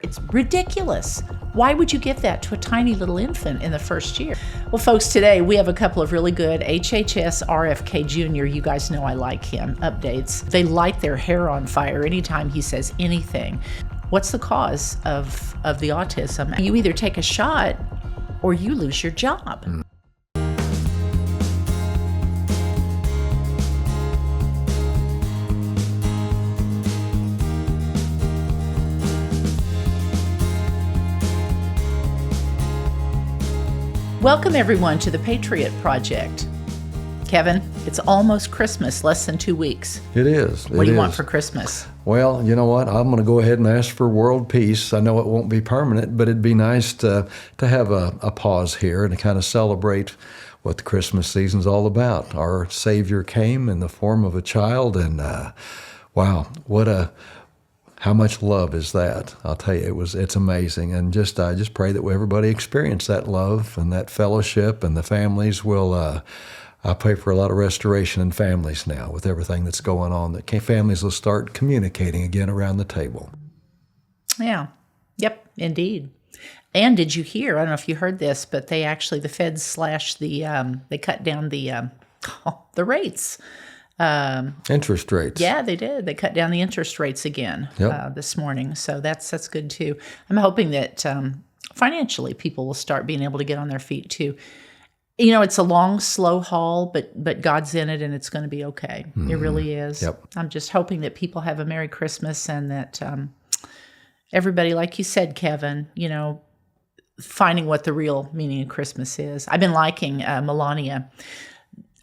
It's ridiculous. Why would you give that to a tiny little infant in the first year? Well, folks, today we have a couple of really good HHS RFK Jr., you guys know I like him, updates. They light their hair on fire anytime he says anything. What's the cause of the autism? You either take a shot or you lose your job. Welcome, everyone, to the Patriot Project. Kevin, it's almost Christmas, less than 2 weeks. It is. What do you want for Christmas? Well, you know what? I'm going to go ahead and ask for world peace. I know it won't be permanent, but it'd be nice to have a pause here and to kind of celebrate what the Christmas season's all about. Our Savior came in the form of a child, and wow, how much love is that? I'll tell you, it's amazing. And I just pray that everybody experience that love and that fellowship, and the families will, I pray for a lot of restoration in families now with everything that's going on, that families will start communicating again around the table. Yeah. Yep, indeed. And did you hear, I don't know if you heard this, but the feds slashed they cut down the rates. Interest rates. Yeah, they did. They cut down the interest rates again this morning. So that's good too. I'm hoping that financially people will start being able to get on their feet too. You know, it's a long, slow haul, but God's in it and it's going to be okay. Mm-hmm. It really is. Yep. I'm just hoping that people have a Merry Christmas and that everybody, like you said, Kevin, you know, finding what the real meaning of Christmas is. I've been liking Melania.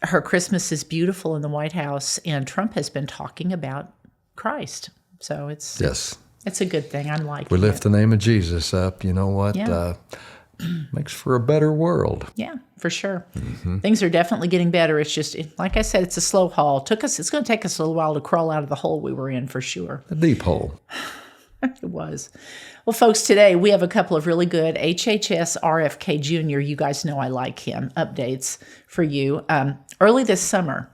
Her Christmas is beautiful in the White House, and Trump has been talking about Christ. So it's a good thing. I'm liking it. We lift the name of Jesus up. You know what? Yeah. Makes for a better world. Yeah, for sure. Mm-hmm. Things are definitely getting better. It's just, like I said, it's a slow haul. It's going to take us a little while to crawl out of the hole we were in, for sure. A deep hole. It was. Well, folks, today we have a couple of really good HHS RFK Jr., you guys know I like him, updates for you. Early this summer,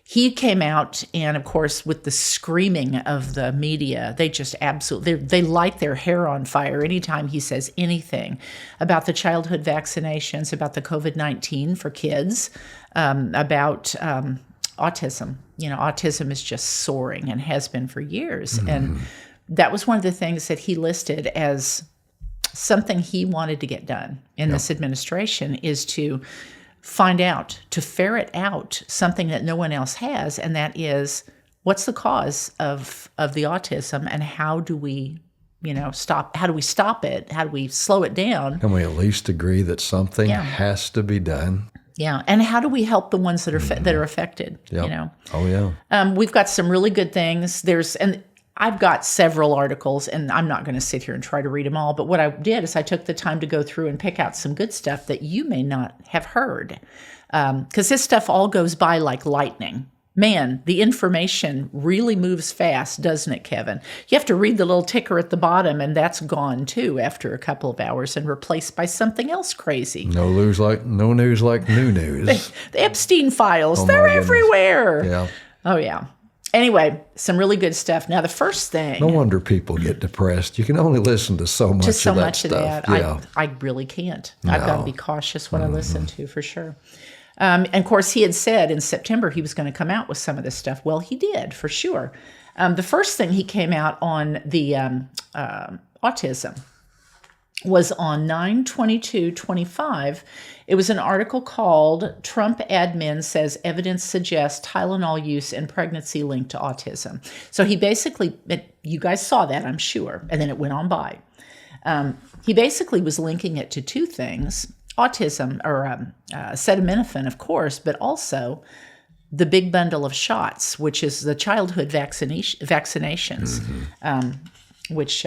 he came out, and of course, with the screaming of the media, they just they light their hair on fire anytime he says anything about the childhood vaccinations, about the COVID-19 for kids, about autism. You know, autism is just soaring and has been for years. Mm-hmm. And that was one of the things that he listed as something he wanted to get done in this administration, is to ferret out something that no one else has, and that is, what's the cause of the autism, and how do we stop it? How do we slow it down? Can we at least agree that something has to be done? Yeah, and how do we help the ones that are affected? Yep. You know. Oh yeah. We've got some really good things. I've got several articles, and I'm not going to sit here and try to read them all, but what I did is I took the time to go through and pick out some good stuff that you may not have heard, because this stuff all goes by like lightning. Man, the information really moves fast, doesn't it, Kevin? You have to read the little ticker at the bottom, and that's gone too after a couple of hours and replaced by something else crazy. No news like new news. The Epstein files, they're everywhere. Yeah. Oh, yeah. Anyway, some really good stuff. Now, the first thing... No wonder people get depressed. You can only listen to so much of that stuff. Yeah. I really can't. No. I've got to be cautious what I listen to, for sure. And, of course, he had said in September he was going to come out with some of this stuff. Well, he did, for sure. The first thing he came out on the autism was on 9/22/25. It was an article called "Trump Admin Says Evidence Suggests Tylenol Use in Pregnancy Linked to Autism." So he basically, you guys saw that, I'm sure, and then it went on by. He basically was linking it to two things: autism, or acetaminophen, of course, but also the big bundle of shots, which is the childhood vaccinations, which...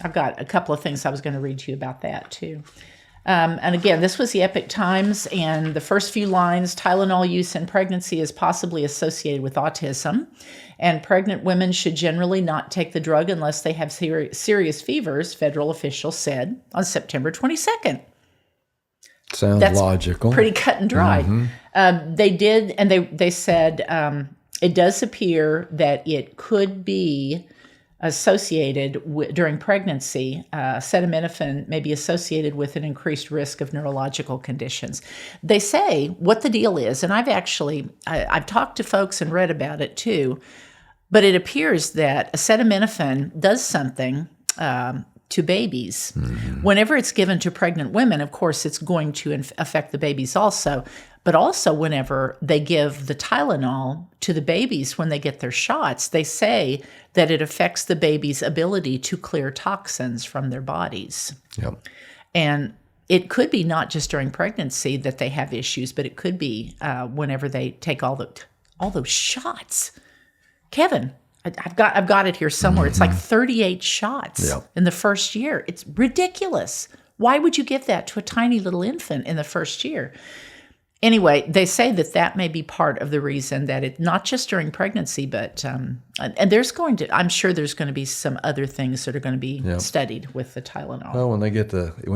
I've got a couple of things I was going to read to you about that, too. And again, this was the Epic Times, and the first few lines: Tylenol use in pregnancy is possibly associated with autism, and pregnant women should generally not take the drug unless they have serious fevers, federal officials said on September 22nd. Sounds logical. Pretty cut and dry. Mm-hmm. They did, and they said it does appear that it could be associated during pregnancy, acetaminophen may be associated with an increased risk of neurological conditions. They say what the deal is, and I've talked to folks and read about it too, but it appears that acetaminophen does something to babies. Mm-hmm. Whenever it's given to pregnant women, of course, it's going to affect the babies also. But also whenever they give the Tylenol to the babies when they get their shots, they say that it affects the baby's ability to clear toxins from their bodies. Yep. And it could be not just during pregnancy that they have issues, but it could be whenever they take all those shots. Kevin, I've got it here somewhere. Mm-hmm. It's like 38 shots in the first year. It's ridiculous. Why would you give that to a tiny little infant in the first year? Anyway, they say that may be part of the reason that it, not just during pregnancy, but, and I'm sure there's going to be some other things that are going to be studied with the Tylenol. Well, when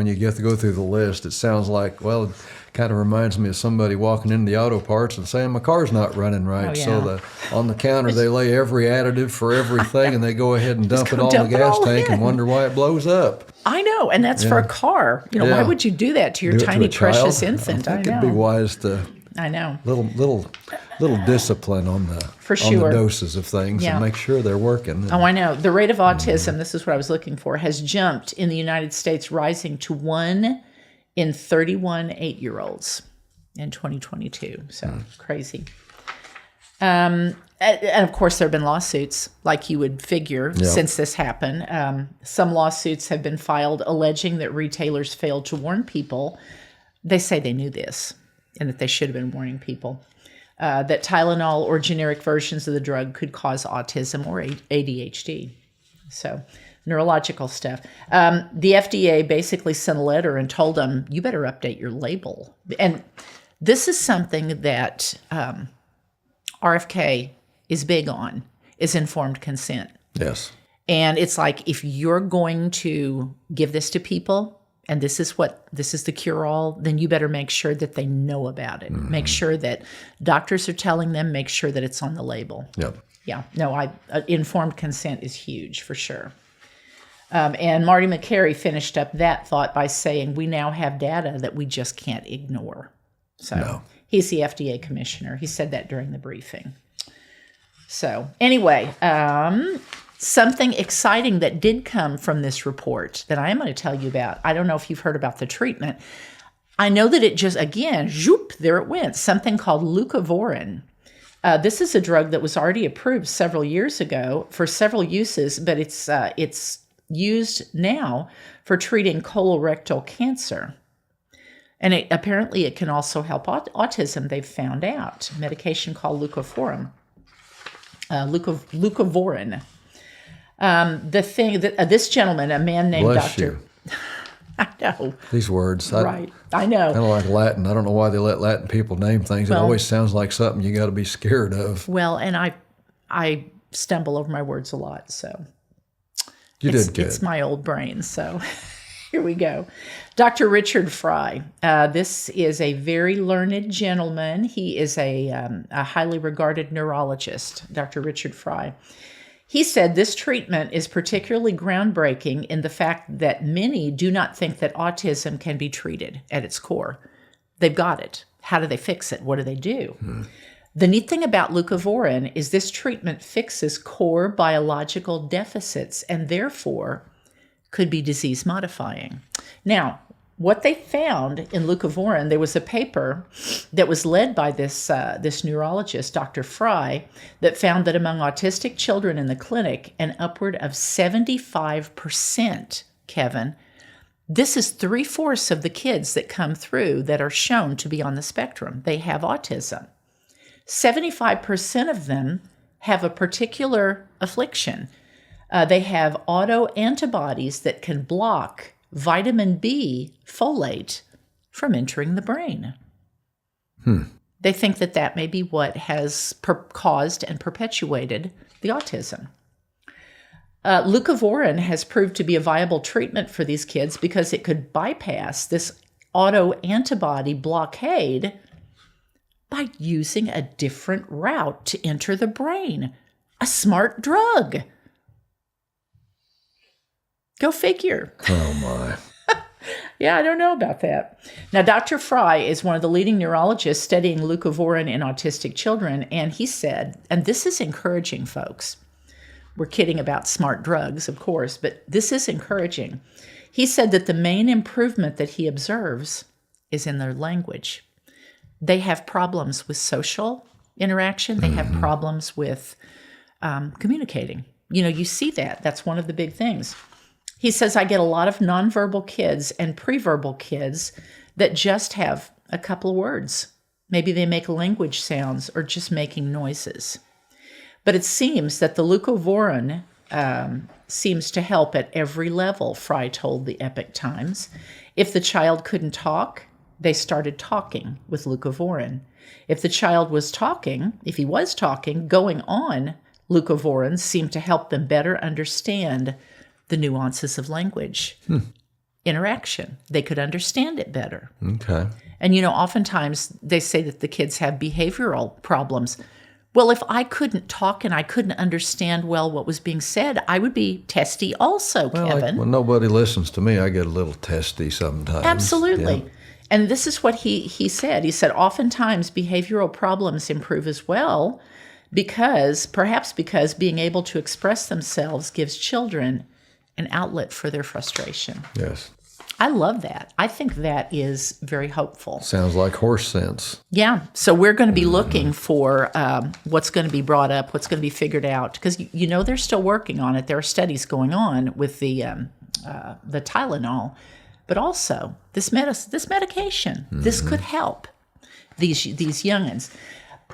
you get to go through the list, it sounds like, well, it kind of reminds me of somebody walking into the auto parts and saying, my car's not running right. Oh, yeah. So on the counter, they lay every additive for everything, and they go ahead and dump it all in the gas tank and wonder why it blows up. I know, and that's for a car. Why would you do that to your tiny, precious infant? I think it'd be wise to. I know. Little discipline on the doses of things and make sure they're working. Oh, I know. The rate of autism, this is what I was looking for, has jumped in the United States, rising to 1 in 31 8-year-olds in 2022. So crazy. And of course, there have been lawsuits, like you would figure, since this happened. Some lawsuits have been filed alleging that retailers failed to warn people. They say they knew this and that they should have been warning people, that Tylenol or generic versions of the drug could cause autism or ADHD. So neurological stuff. The FDA basically sent a letter and told them, you better update your label. And this is something that RFK is big on, is informed consent. Yes. And it's like, if you're going to give this to people, and this is the cure-all, then you better make sure that they know about it. Mm-hmm. Make sure that doctors are telling them, make sure that it's on the label. Yep. Yeah. No, informed consent is huge for sure. And Marty McCary finished up that thought by saying, we now have data that we just can't ignore. So he's the FDA commissioner. He said that during the briefing. So anyway, something exciting that did come from this report that I am going to tell you about. I don't know if you've heard about the treatment. I know that it just, again, zoop, there it went, something called leucovorin. This is a drug that was already approved several years ago for several uses, but it's used now for treating colorectal cancer. And apparently it can also help autism, they've found out. Medication called leucovorin. This gentleman, a man named Bless Dr. You. I know. These words. Right. I know. Kind of like Latin. I don't know why they let Latin people name things. It always sounds like something you got to be scared of. Well, and I stumble over my words a lot, so. You did good. It's my old brain, so here we go. Dr. Richard Fry. This is a very learned gentleman. He is a highly regarded neurologist, Dr. Richard Fry. He said this treatment is particularly groundbreaking in the fact that many do not think that autism can be treated at its core. They've got it. How do they fix it? What do they do? The neat thing about leucovorin is this treatment fixes core biological deficits and therefore could be disease modifying. Now, what they found in leucovorin, there was a paper that was led by this neurologist, Dr. Fry, that found that among autistic children in the clinic, an upward of 75%, Kevin, this is 3/4 of the kids that come through that are shown to be on the spectrum. They have autism. 75% of them have a particular affliction. They have autoantibodies that can block vitamin B, folate, from entering the brain. They think that may be what has caused and perpetuated the autism. Leucovorin has proved to be a viable treatment for these kids because it could bypass this autoantibody blockade by using a different route to enter the brain. A smart drug. Go figure. Oh, my. Yeah, I don't know about that. Now, Dr. Fry is one of the leading neurologists studying leucovorin in autistic children, and he said, and this is encouraging, folks. We're kidding about smart drugs, of course, but this is encouraging. He said that the main improvement that he observes is in their language. They have problems with social interaction. They have problems with communicating. You see that. That's one of the big things. He says, I get a lot of nonverbal kids and preverbal kids that just have a couple of words. Maybe they make language sounds or just making noises. But it seems that the leucovorin seems to help at every level, Fry told the Epoch Times. If the child couldn't talk, they started talking with leucovorin. If the child was talking, going on, leucovorin seemed to help them better understand the nuances of language. Interaction. They could understand it better. Okay. And, oftentimes they say that the kids have behavioral problems. Well, if I couldn't talk and I couldn't understand well what was being said, I would be testy also, Kevin. When nobody listens to me, I get a little testy sometimes. Absolutely. Yeah. And this is what he said. He said, oftentimes behavioral problems improve as well perhaps because being able to express themselves gives children an outlet for their frustration. Yes. I love that. I think that is very hopeful. Sounds like horse sense. Yeah. So we're going to be looking for what's going to be brought up, what's going to be figured out, because they're still working on it. There are studies going on with the Tylenol, but also this medication. This could help these youngins.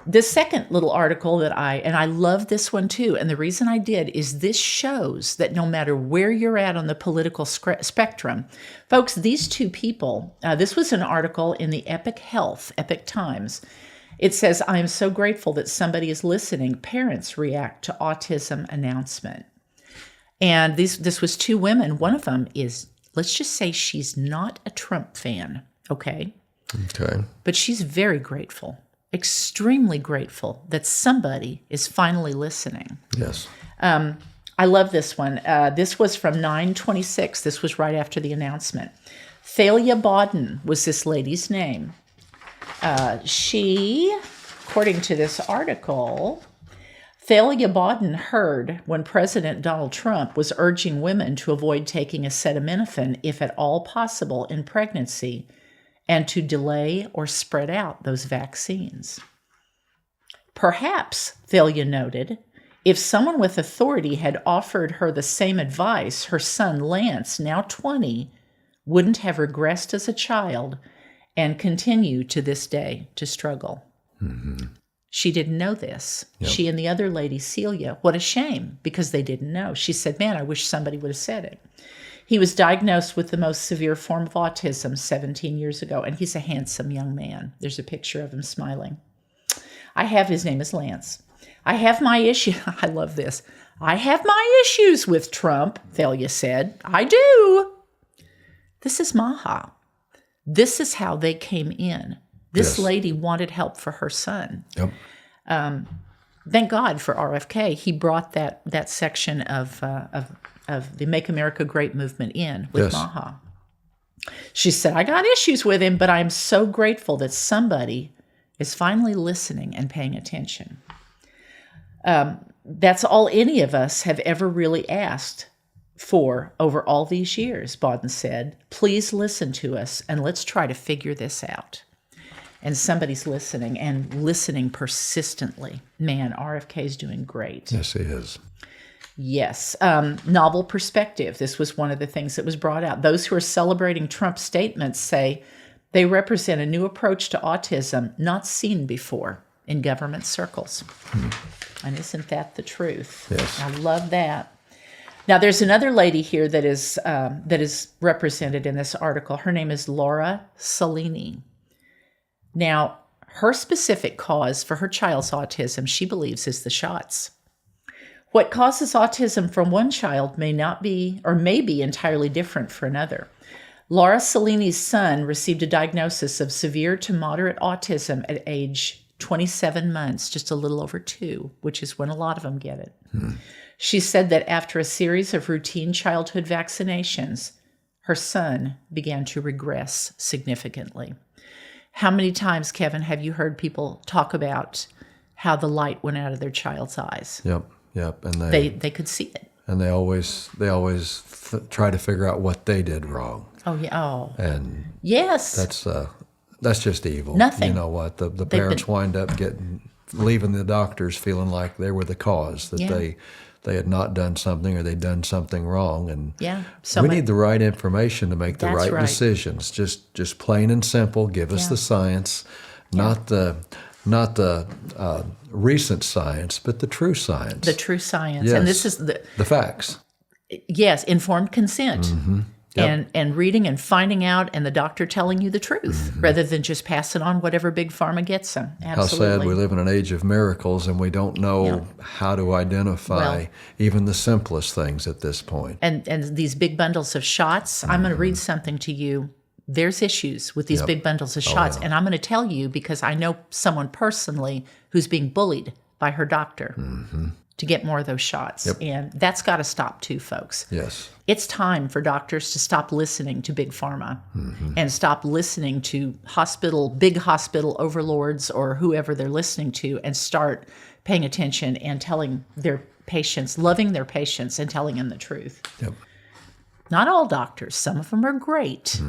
The second little article that I love this one too, and the reason I did is this shows that no matter where you're at on the political spectrum, folks, these two people, this was an article in the Epoch Times. It says, I am so grateful that somebody is listening. Parents react to autism announcement. And this was two women. One of them is, let's just say she's not a Trump fan, okay? Okay. But she's very grateful. Extremely grateful that somebody is finally listening. Yes. I love this one. This was from 9/26. This was right after the announcement. Thalia Bodden was this lady's name. She, according to this article, Thalia Bodden heard when President Donald Trump was urging women to avoid taking acetaminophen if at all possible in pregnancy, and to delay or spread out those vaccines. Perhaps, Thalia noted, if someone with authority had offered her the same advice, her son Lance, now 20, wouldn't have regressed as a child and continue to this day to struggle. Mm-hmm. She didn't know this. Yep. She and the other lady, Celia, what a shame, because they didn't know. She said, man, I wish somebody would have said it. He was diagnosed with the most severe form of autism 17 years ago, and he's a handsome young man. There's a picture of him smiling. His name is Lance. I have my issue. I love this. I have my issues with Trump, Thalia said. I do. This is Maha. This is how they came in. This lady wanted help for her son. Yep. Thank God for RFK. He brought that section of the Make America Great movement in with Maha. She said, I got issues with him, but I'm so grateful that somebody is finally listening and paying attention. That's all any of us have ever really asked for over all these years, Bodden said. Please listen to us and let's try to figure this out. And somebody's listening and listening persistently. Man, RFK is doing great. Yes, he is. Yes. Novel perspective. This was one of the things that was brought out. Those who are celebrating Trump's statements say they represent a new approach to autism not seen before in government circles. And isn't that the truth? Yes. I love that. Now, there's another lady here that is represented in this article. Her name is Laura Salini. Now, her specific cause for her child's autism, she believes, is the shots. What causes autism from one child may not be, or may be entirely different for another. Laura Salini's son received a diagnosis of severe to moderate autism at age 27 months, just a little over 2, which is when a lot of them get it. She said that after a series of routine childhood vaccinations, her son began to regress significantly. How many times, Kevin, have you heard people talk about how the light went out of their child's eyes? Yep. And They could see it. And they always try to figure out what they did wrong. Oh, yeah. Oh. And yes. That's just evil. Nothing. You know what? The parents wind up leaving the doctors feeling like they were the cause, that they had not done something or they'd done something wrong. And we need the right information to make the right decisions. Just plain and simple. Give us the science, not the recent science, but the true science. The true science. Yes. And this is the facts. Yes, informed consent. Mm-hmm. Yep. And reading and finding out and the doctor telling you the truth rather than just passing on whatever big pharma gets them. Absolutely. How sad we live in an age of miracles and we don't know how to identify even the simplest things at this point. And these big bundles of shots, I'm going to read something to you. There's issues with these big bundles of shots. And I'm going to tell you because I know someone personally who's being bullied by her doctor to get more of those shots. Yep. And that's got to stop too, folks. Yes. It's time for doctors to stop listening to big pharma and stop listening to big hospital overlords or whoever they're listening to, and start paying attention and telling their patients, loving their patients and telling them the truth. Yep. Not all doctors. Some of them are great,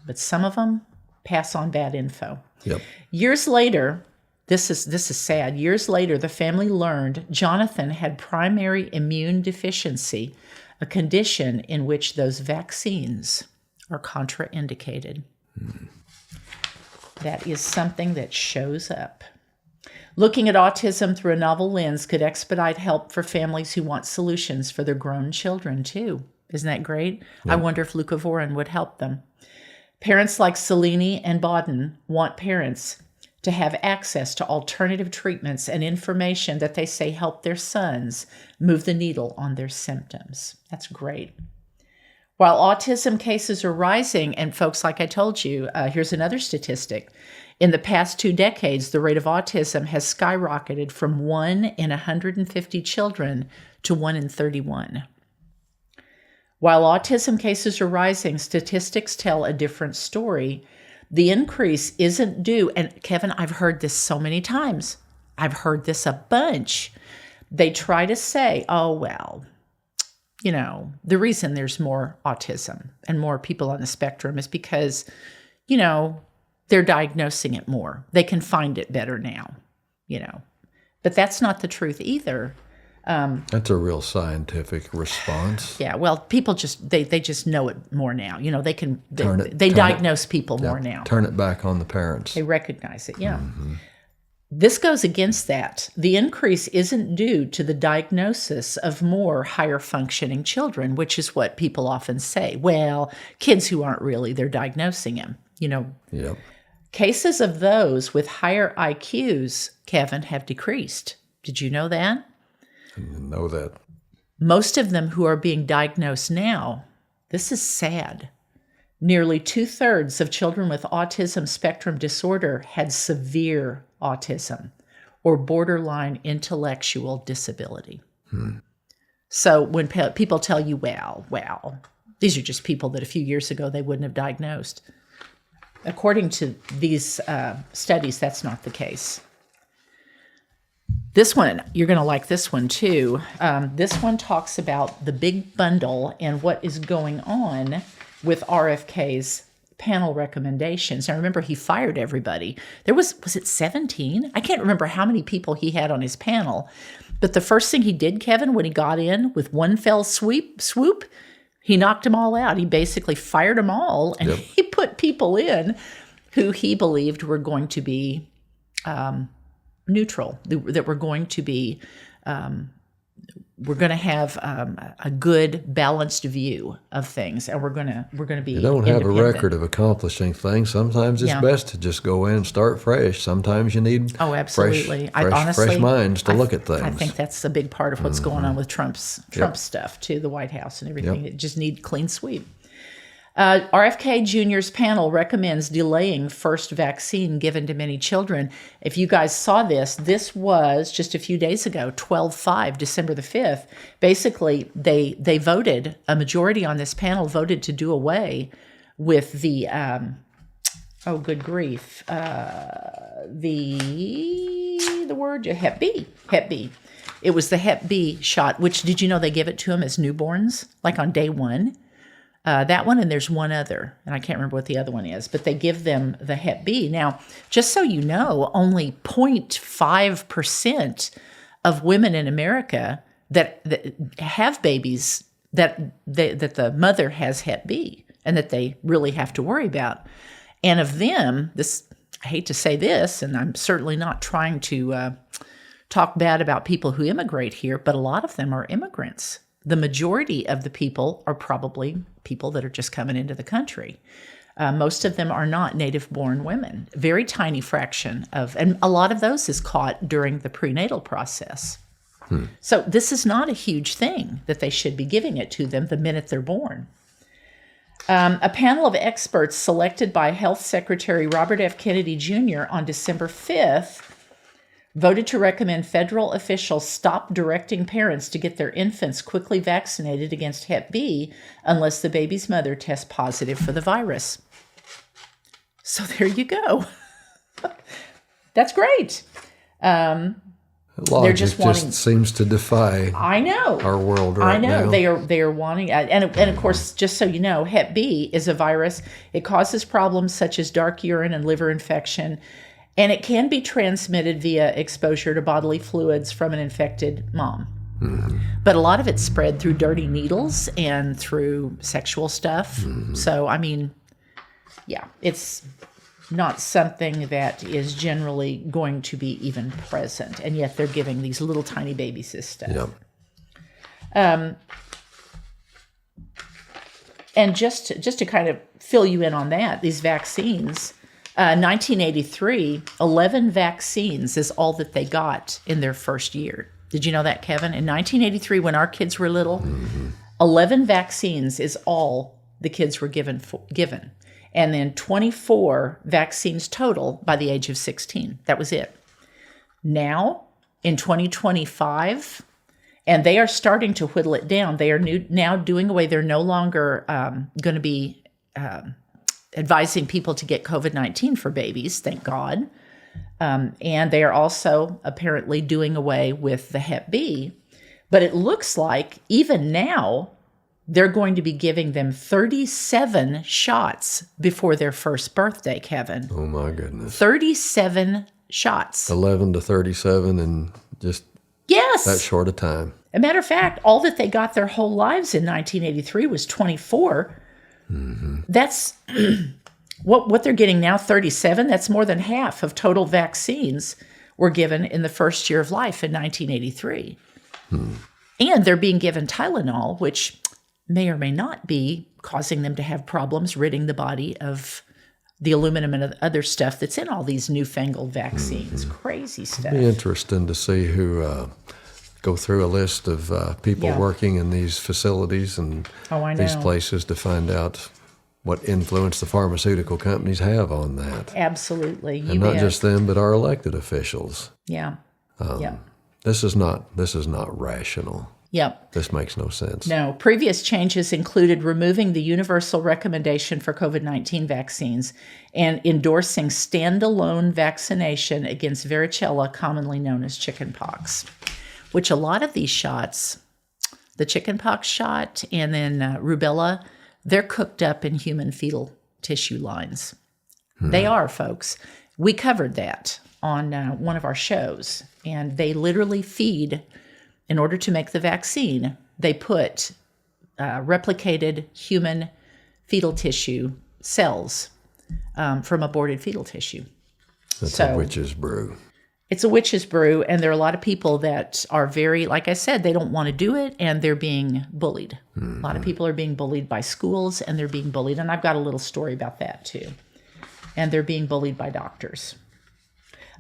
but some of them pass on bad info. Yep. Years later, this is sad. Years later, the family learned Jonathan had primary immune deficiency, a condition in which those vaccines are contraindicated. That is something that shows up. Looking at autism through a novel lens could expedite help for families who want solutions for their grown children, too. Isn't that great? Yep. I wonder if leucovorin would help them. Parents like Selene and Bauden want parents to have access to alternative treatments and information that they say help their sons move the needle on their symptoms. That's great. While autism cases are rising, and folks, like I told you, here's another statistic. In the past 2 decades, the rate of autism has skyrocketed from 1 in 150 children to 1 in 31. While autism cases are rising, statistics tell a different story. The increase isn't due, and Kevin, I've heard this so many times. I've heard this a bunch. They try to say, oh, well, the reason there's more autism and more people on the spectrum is because, they're diagnosing it more. They can find it better now, But that's not the truth either. That's a real scientific response. Yeah, well, people they just know it more now. They diagnose people more now. Turn it back on the parents. They recognize it, yeah. This goes against that. The increase isn't due to the diagnosis of more higher functioning children, which is what people often say. Well, kids who aren't really, they're diagnosing them, Yep. Cases of those with higher IQs, Kevin, have decreased. Did you know that? I didn't know that. Most of them who are being diagnosed now, this is sad. Nearly 2/3 of children with autism spectrum disorder had severe autism or borderline intellectual disability. So when people tell you, well, these are just people that a few years ago they wouldn't have diagnosed. According to these studies, that's not the case. This one, you're going to like this one too. This one talks about the big bundle and what is going on with RFK's panel recommendations. Now remember, he fired everybody. There was it 17? I can't remember how many people he had on his panel. But the first thing he did, Kevin, when he got in with one fell swoop, he knocked them all out. He basically fired them all, and he put people in who he believed were going to be neutral, that were going to be, we're going to have a good, balanced view of things, and we're going to be. You don't have a record of accomplishing things. Sometimes it's best to just go in and start fresh. Sometimes you need absolutely fresh minds to look at things. I think that's a big part of what's going on with Trump's stuff too, the White House and everything. It just need clean sweep. RFK Jr.'s panel recommends delaying first vaccine given to many children. If you guys saw this was just a few days ago, 12/5, December the 5th. Basically, they voted, a majority on this panel voted to do away with the, oh, good grief, the word, Hep B. It was the Hep B shot, which, did you know they give it to them as newborns, like on day one? That one, and there's one other, and I can't remember what the other one is, but they give them the Hep B. Now, just so you know, only 0.5% of women in America that have babies that the mother has Hep B and that they really have to worry about. And of them, I hate to say this, and I'm certainly not trying to talk bad about people who immigrate here, but a lot of them are immigrants. The majority of the people are probably people that are just coming into the country. Most of them are not native-born women. Very tiny fraction and a lot of those is caught during the prenatal process. So this is not a huge thing that they should be giving it to them the minute they're born. A panel of experts selected by Health Secretary Robert F. Kennedy Jr. on December 5th voted to recommend federal officials stop directing parents to get their infants quickly vaccinated against Hep B unless the baby's mother tests positive for the virus. So there you go. That's great. Logic just seems to defy our world right now. I know. They are wanting, and of course, just so you know, Hep B is a virus. It causes problems such as dark urine and liver infection, and it can be transmitted via exposure to bodily fluids from an infected mom. Mm-hmm. But a lot of it's spread through dirty needles and through sexual stuff. Mm-hmm. So, I mean, yeah, it's not something that is generally going to be even present, and yet they're giving these little tiny babies this stuff. Yep. And just to kind of fill you in on that, these vaccines, 1983, 11 vaccines is all that they got in their first year. Did you know that, Kevin? In 1983, when our kids were little, 11 vaccines is all the kids were given. And then 24 vaccines total by the age of 16. That was it. Now, in 2025, and they are starting to whittle it down. They are now doing away. They're no longer going to be advising people to get COVID-19 for babies, thank God. And they are also apparently doing away with the Hep B. But it looks like even now, they're going to be giving them 37 shots before their first birthday, Kevin. Oh, my goodness. 37 shots. 11 to 37 in just that short a time. As a matter of fact, all that they got their whole lives in 1983 was 24. Mm-hmm. That's what they're getting now, 37. That's more than half of total vaccines were given in the first year of life in 1983. And they're being given Tylenol, which may or may not be causing them to have problems ridding the body of the aluminum and other stuff that's in all these newfangled vaccines. Crazy stuff. It'd be interesting to see who go through a list of people working in these facilities and these places to find out what influence the pharmaceutical companies have on that. Absolutely. And not just them, but our elected officials. Yeah. This is not rational. Yep. This makes no sense. No. Previous changes included removing the universal recommendation for COVID-19 vaccines and endorsing standalone vaccination against varicella, commonly known as chickenpox, which a lot of these shots, the chickenpox shot and then rubella, they're cooked up in human fetal tissue lines. They are, folks. We covered that on one of our shows, and they literally feed. In order to make the vaccine, they put replicated human fetal tissue cells from aborted fetal tissue. That's a witch's brew. It's a witch's brew, and there are a lot of people that are very, like I said, they don't want to do it, and they're being bullied. A lot of people are being bullied by schools, and they're being bullied, and I've got a little story about that too. And they're being bullied by doctors.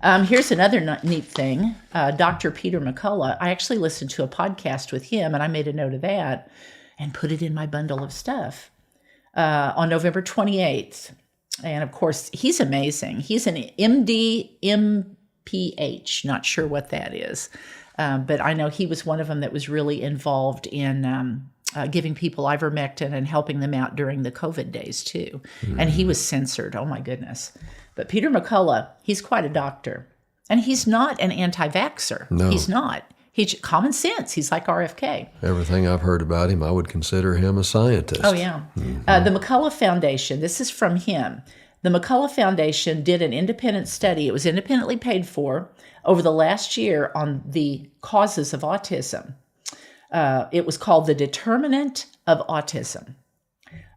Here's another neat thing. Dr. Peter McCullough, I actually listened to a podcast with him, and I made a note of that and put it in my bundle of stuff. on November 28th. And of course, he's amazing. He's an MD, MPH, not sure what that is. But I know he was one of them that was really involved in giving people ivermectin and helping them out during the COVID days too. And he was censored. Oh my goodness. But Peter McCullough, he's quite a doctor. And he's not an anti-vaxxer. No. He's not. He's common sense. He's like RFK. Everything I've heard about him, I would consider him a scientist. Oh, yeah. The McCullough Foundation, this is from him. The McCullough Foundation did an independent study. It was independently paid for over the last year on the causes of autism. It was called The Determinant of Autism.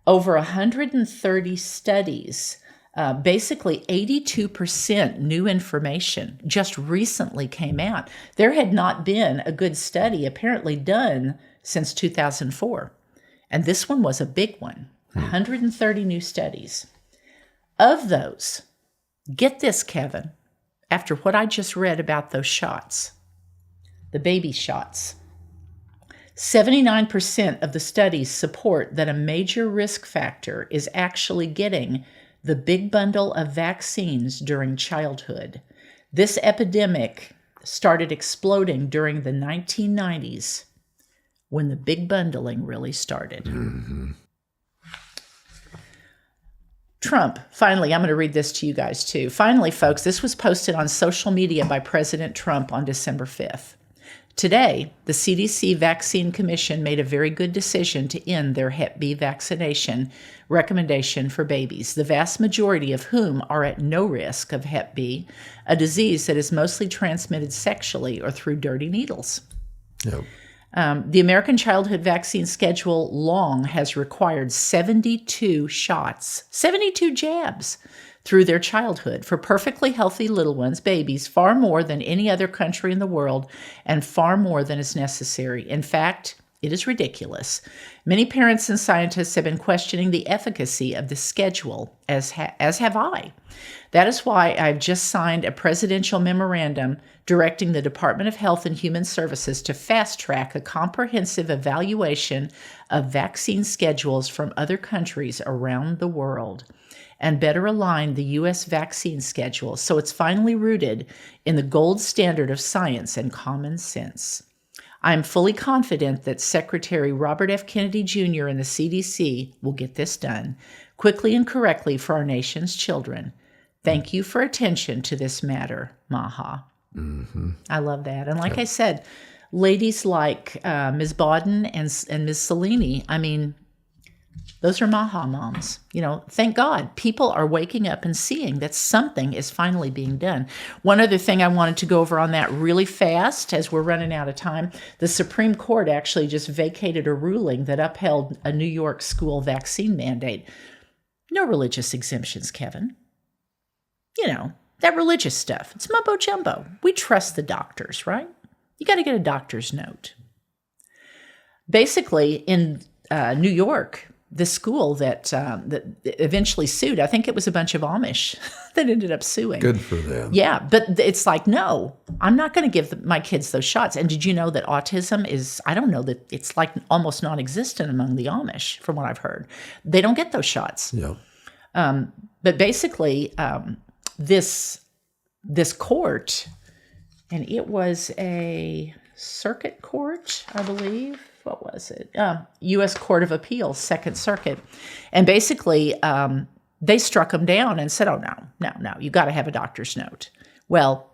Over 130 studies, basically 82% new information just recently came out. There had not been a good study apparently done since 2004. And this one was a big one, 130 new studies. Of those, get this, Kevin, after what I just read about those shots, the baby shots, 79% of the studies support that a major risk factor is actually getting the big bundle of vaccines during childhood. This epidemic started exploding during the 1990s when the big bundling really started. Mm-hmm. Trump, finally, I'm going to read this to you guys too. Finally, folks, this was posted on social media by President Trump on December 5th. Today, the CDC Vaccine Commission made a very good decision to end their Hep B vaccination recommendation for babies, the vast majority of whom are at no risk of Hep B, a disease that is mostly transmitted sexually or through dirty needles. Yep. The American Childhood Vaccine Schedule long has required 72 shots, 72 jabs through their childhood for perfectly healthy little ones, babies, far more than any other country in the world and far more than is necessary. In fact, it is ridiculous. Many parents and scientists have been questioning the efficacy of the schedule, as have I. That is why I've just signed a presidential memorandum directing the Department of Health and Human Services to fast-track a comprehensive evaluation of vaccine schedules from other countries around the world and better align the U.S. vaccine schedule so it's finally rooted in the gold standard of science and common sense. I am fully confident that Secretary Robert F. Kennedy Jr. and the CDC will get this done quickly and correctly for our nation's children. Thank you for attention to this matter, Maha. Mm-hmm. I love that. And like I said, ladies like Ms. Bodden and Ms. Salini, I mean, those are Maha moms. You know, thank God people are waking up and seeing that something is finally being done. One other thing I wanted to go over on that really fast as we're running out of time. The Supreme Court actually just vacated a ruling that upheld a New York school vaccine mandate. No religious exemptions, Kevin. You know, that religious stuff. It's mumbo jumbo. We trust the doctors, right? You got to get a doctor's note. Basically, in New York, the school that eventually sued, I think it was a bunch of Amish that ended up suing. Good for them. Yeah, but it's like, no, I'm not going to give my kids those shots. And did you know that autism is, I don't know, that it's like almost non-existent among the Amish, from what I've heard. They don't get those shots. Yeah. But basically, this court, and it was a circuit court, I believe. What was it? U.S. Court of Appeals, Second Circuit. And basically, they struck them down and said, oh, no, you got to have a doctor's note. Well,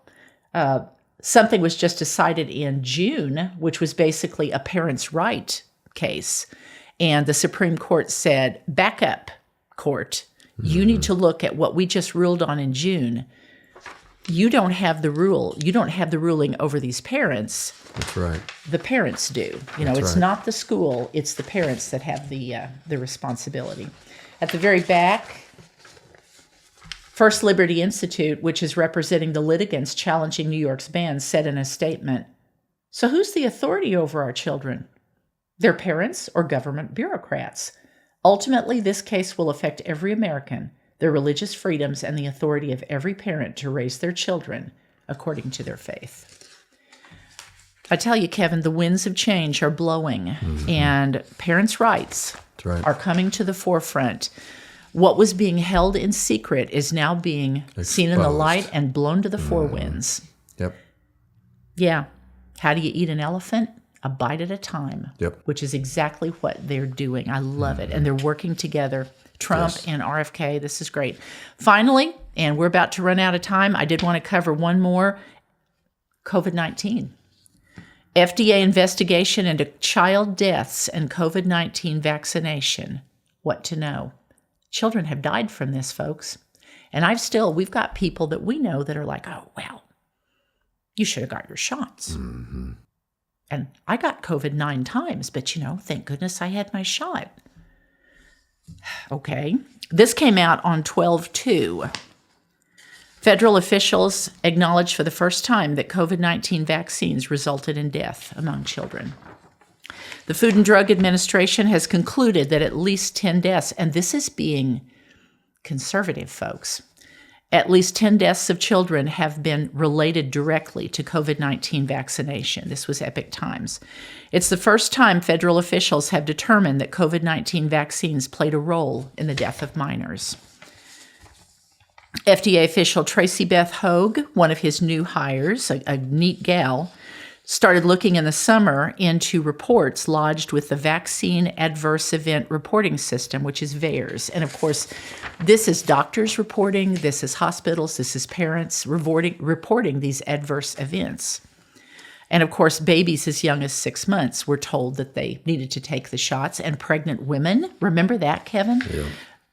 something was just decided in June, which was basically a parents' right case. And the Supreme Court said, back up, court. You need to look at what we just ruled on in June. You don't have the rule. You don't have the ruling over these parents. That's right. The parents do. You know, That's it's right. not the school. It's the parents that have the responsibility. At the very back, First Liberty Institute, which is representing the litigants challenging New York's ban, said in a statement, so who's the authority over our children? Their parents or government bureaucrats? Ultimately, this case will affect every American, their religious freedoms, and the authority of every parent to raise their children according to their faith. I tell you, Kevin, the winds of change are blowing, and parents' rights That's right. are coming to the forefront. What was being held in secret is now being seen in the light and blown to the four winds. Yep. Yeah. How do you eat an elephant? A bite at a time. Yep. Which is exactly what they're doing. I love it. And they're working together. Trump and RFK. This is great. Finally, and we're about to run out of time, I did want to cover one more. COVID-19. FDA investigation into child deaths and COVID-19 vaccination. What to know? Children have died from this, folks. And we've got people that we know that are like, oh, well, you should have got your shots. Mm-hmm. And I got COVID 9 times, but thank goodness I had my shot. Okay. This came out on 12/2. Federal officials acknowledged for the first time that COVID-19 vaccines resulted in death among children. The Food and Drug Administration has concluded that at least 10 deaths, and this is being conservative, folks, at least 10 deaths of children have been related directly to COVID-19 vaccination. This was Epoch Times. It's the first time federal officials have determined that COVID-19 vaccines played a role in the death of minors. FDA official Tracy Beth Hogue, one of his new hires, a neat gal, started looking in the summer into reports lodged with the Vaccine Adverse Event Reporting System, which is VAERS. And of course, this is doctors reporting, this is hospitals, this is parents reporting these adverse events. And of course, babies as young as 6 months were told that they needed to take the shots, and pregnant women, remember that, Kevin? Yeah.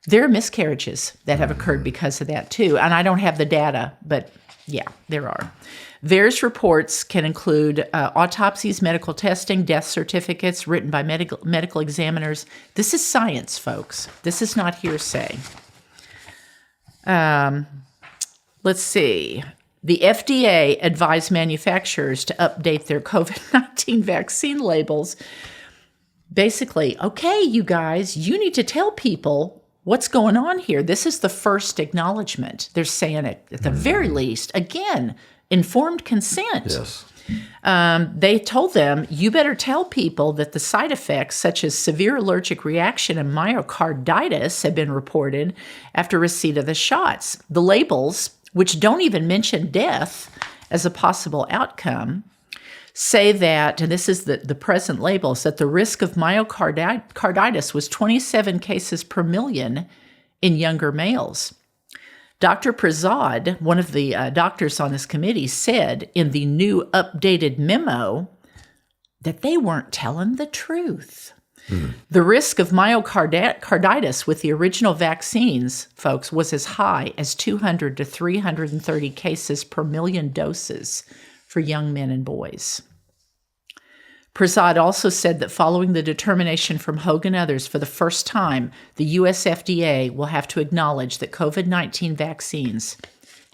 There are miscarriages that have occurred because of that too. And I don't have the data, but yeah, there are. VAERS reports can include autopsies, medical testing, death certificates written by medical examiners. This is science, folks. This is not hearsay. Let's see. The FDA advised manufacturers to update their COVID-19 vaccine labels. Basically, okay, you guys, you need to tell people what's going on here. This is the first acknowledgement. They're saying it at the very least. Again, informed consent. Yes. They told them, you better tell people that the side effects such as severe allergic reaction and myocarditis have been reported after receipt of the shots. The labels, which don't even mention death as a possible outcome, say that, and this is the present labels, that the risk of myocarditis was 27 cases per million in younger males. Dr. Prasad, one of the doctors on this committee, said in the new updated memo that they weren't telling the truth. The risk of myocarditis with the original vaccines, folks, was as high as 200 to 330 cases per million doses for young men and boys. Prasad also said that following the determination from Hogue and others, for the first time, the U.S. FDA will have to acknowledge that COVID-19 vaccines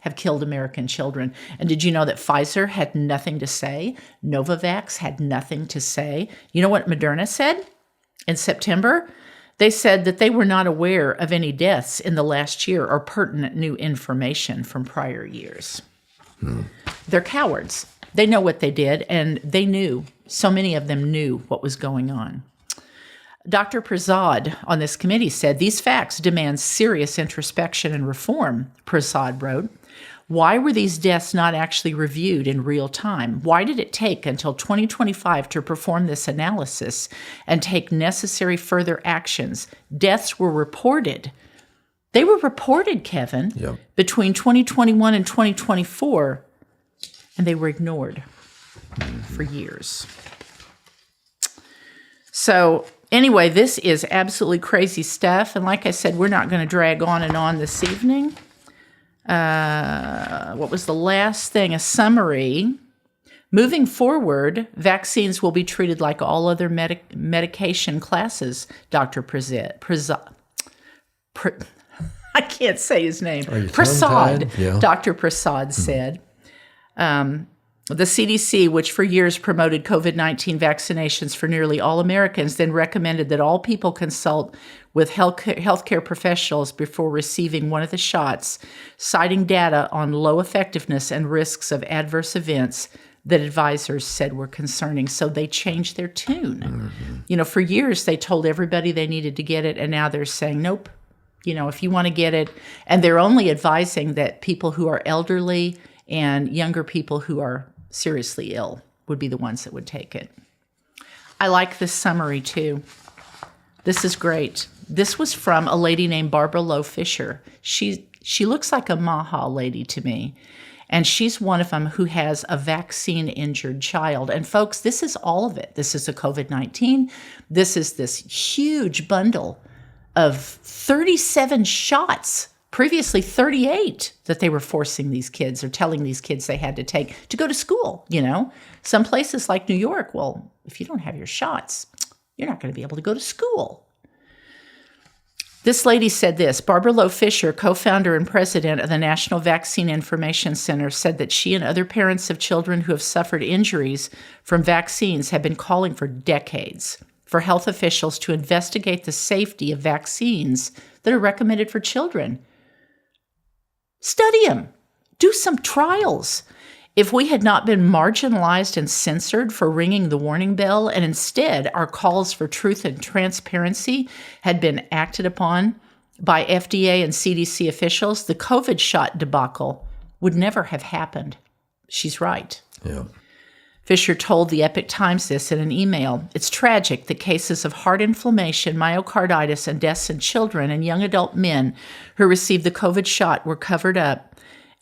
have killed American children. And did you know that Pfizer had nothing to say? Novavax had nothing to say. You know what Moderna said in September? They said that they were not aware of any deaths in the last year or pertinent new information from prior years. They're cowards. They know what they did, and they knew. So many of them knew what was going on. Dr. Prasad on this committee said, these facts demand serious introspection and reform, Prasad wrote. Why were these deaths not actually reviewed in real time? Why did it take until 2025 to perform this analysis and take necessary further actions? Deaths were reported. They were reported, Kevin, between 2021 and 2024, and they were ignored for years. So anyway, this is absolutely crazy stuff. And like I said, we're not going to drag on and on this evening. What was the last thing? A summary. Moving forward, vaccines will be treated like all other medication classes, Dr. I can't say his name. Prasad. Yeah. Dr. Prasad said. The CDC, which for years promoted COVID-19 vaccinations for nearly all Americans, then recommended that all people consult with healthcare professionals before receiving one of the shots, citing data on low effectiveness and risks of adverse events that advisors said were concerning. So they changed their tune. For years they told everybody they needed to get it, and now they're saying, nope, if you want to get it. And they're only advising that people who are elderly and younger people who are seriously ill would be the ones that would take it. I like this summary too. This is great. This was from a lady named Barbara Lowe Fisher. She looks like a Maha lady to me. And she's one of them who has a vaccine-injured child. And folks, this is all of it. This is a COVID-19. This is this huge bundle of 37 shots, previously 38, that they were forcing these kids or telling these kids they had to take to go to school, Some places like New York, well, if you don't have your shots, you're not going to be able to go to school. This lady said this. Barbara Lowe Fisher, co-founder and president of the National Vaccine Information Center, said that she and other parents of children who have suffered injuries from vaccines have been calling for decades for health officials to investigate the safety of vaccines that are recommended for children. Study them. Do some trials. If we had not been marginalized and censored for ringing the warning bell, and instead our calls for truth and transparency had been acted upon by FDA and CDC officials, the COVID shot debacle would never have happened. She's right. Yeah. Fisher told the Epoch Times this in an email. It's tragic that cases of heart inflammation, myocarditis, and deaths in children and young adult men who received the COVID shot were covered up.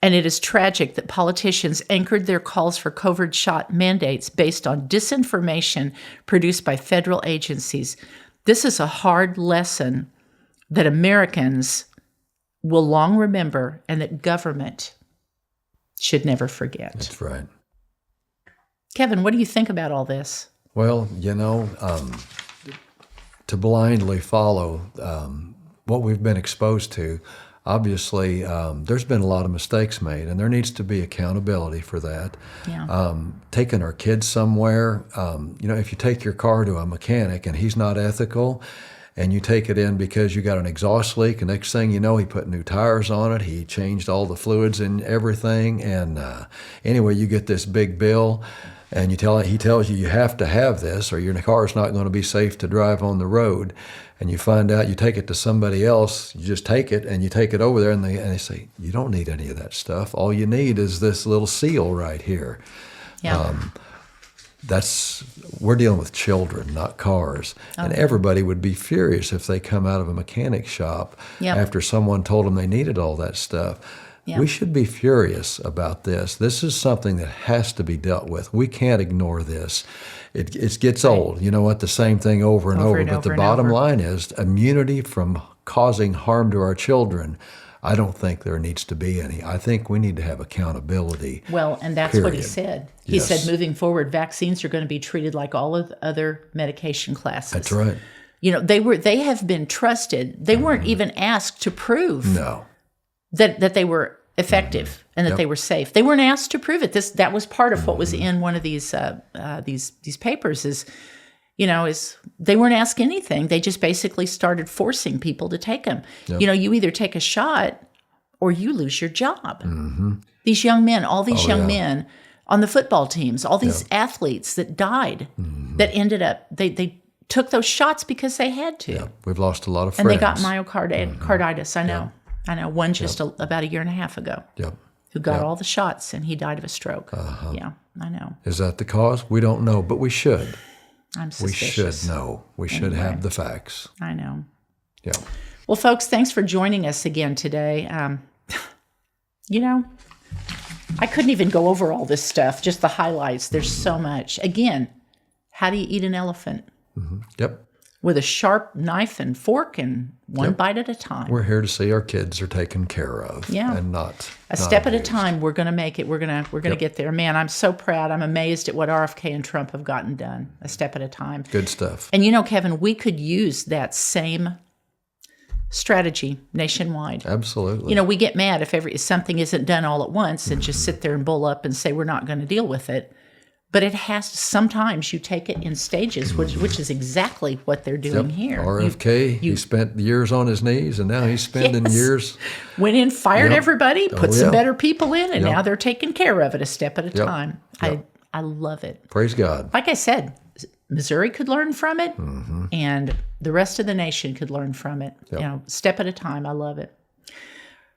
And it is tragic that politicians anchored their calls for COVID shot mandates based on disinformation produced by federal agencies. This is a hard lesson that Americans will long remember and that government should never forget. That's right. Kevin, what do you think about all this? Well, to blindly follow what we've been exposed to, obviously, there's been a lot of mistakes made, and there needs to be accountability for that. Yeah. Taking our kids somewhere, if you take your car to a mechanic and he's not ethical, and you take it in because you got an exhaust leak, and next thing you know, he put new tires on it, he changed all the fluids and everything, and anyway, you get this big bill, and he tells you have to have this, or your car's not going to be safe to drive on the road. And you find out, you take it to somebody else, you just take it, and you take it over there, and they say, you don't need any of that stuff. All you need is this little seal right here. Yeah. We're dealing with children, not cars. And everybody would be furious if they come out of a mechanic shop after someone told them they needed all that stuff. Yeah. We should be furious about this. This is something that has to be dealt with. We can't ignore this. It gets old. You know what? The same thing over and over. But the bottom line is immunity from causing harm to our children. I don't think there needs to be any. I think we need to have accountability. Well, and that's what he said. He said moving forward, vaccines are going to be treated like all of the other medication classes. That's right. They have been trusted. They weren't even asked to prove that they were effective and that they were safe. They weren't asked to prove it. That was part of what was in one of these papers is they weren't asked anything. They just basically started forcing people to take them. Yep. You either take a shot or you lose your job. Mm-hmm. These young men, all these young men on the football teams, all these athletes that died, that ended up, they took those shots because they had to. Yeah. We've lost a lot of friends. And they got myocarditis. I know. I know. One just about a year and a half ago. Yep. Who got all the shots, and he died of a stroke. Uh-huh. Yeah, I know. Is that the cause? We don't know, but we should. I'm suspicious. We should know. We should have the facts. I know. Yeah. Well, folks, thanks for joining us again today. I couldn't even go over all this stuff, just the highlights. There's so much. Again, how do you eat an elephant? Mm-hmm. Yep. With a sharp knife and fork and one bite at a time. We're here to see our kids are taken care of. Yeah. And not a step at a time. We're going to make it. We're going to get there. Man, I'm so proud. I'm amazed at what RFK and Trump have gotten done. A step at a time. Good stuff. And Kevin, we could use that same strategy nationwide. Absolutely. We get mad if something isn't done all at once and just sit there and bull up and say we're not going to deal with it. But it has to, sometimes you take it in stages, which is exactly what they're doing here. RFK, he spent years on his knees, and now he's spending years. Went in, fired everybody, put some better people in, and now they're taking care of it a step at a time. I love it. Praise God. Like I said, Missouri could learn from it, and the rest of the nation could learn from it. Yep. Step at a time. I love it.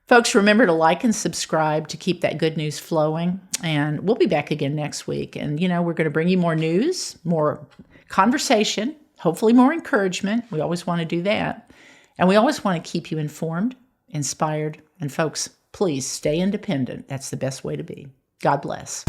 Folks, remember to like and subscribe to keep that good news flowing. And we'll be back again next week. And, we're going to bring you more news, more conversation, hopefully more encouragement. We always want to do that. And we always want to keep you informed, inspired. And folks, please stay independent. That's the best way to be. God bless.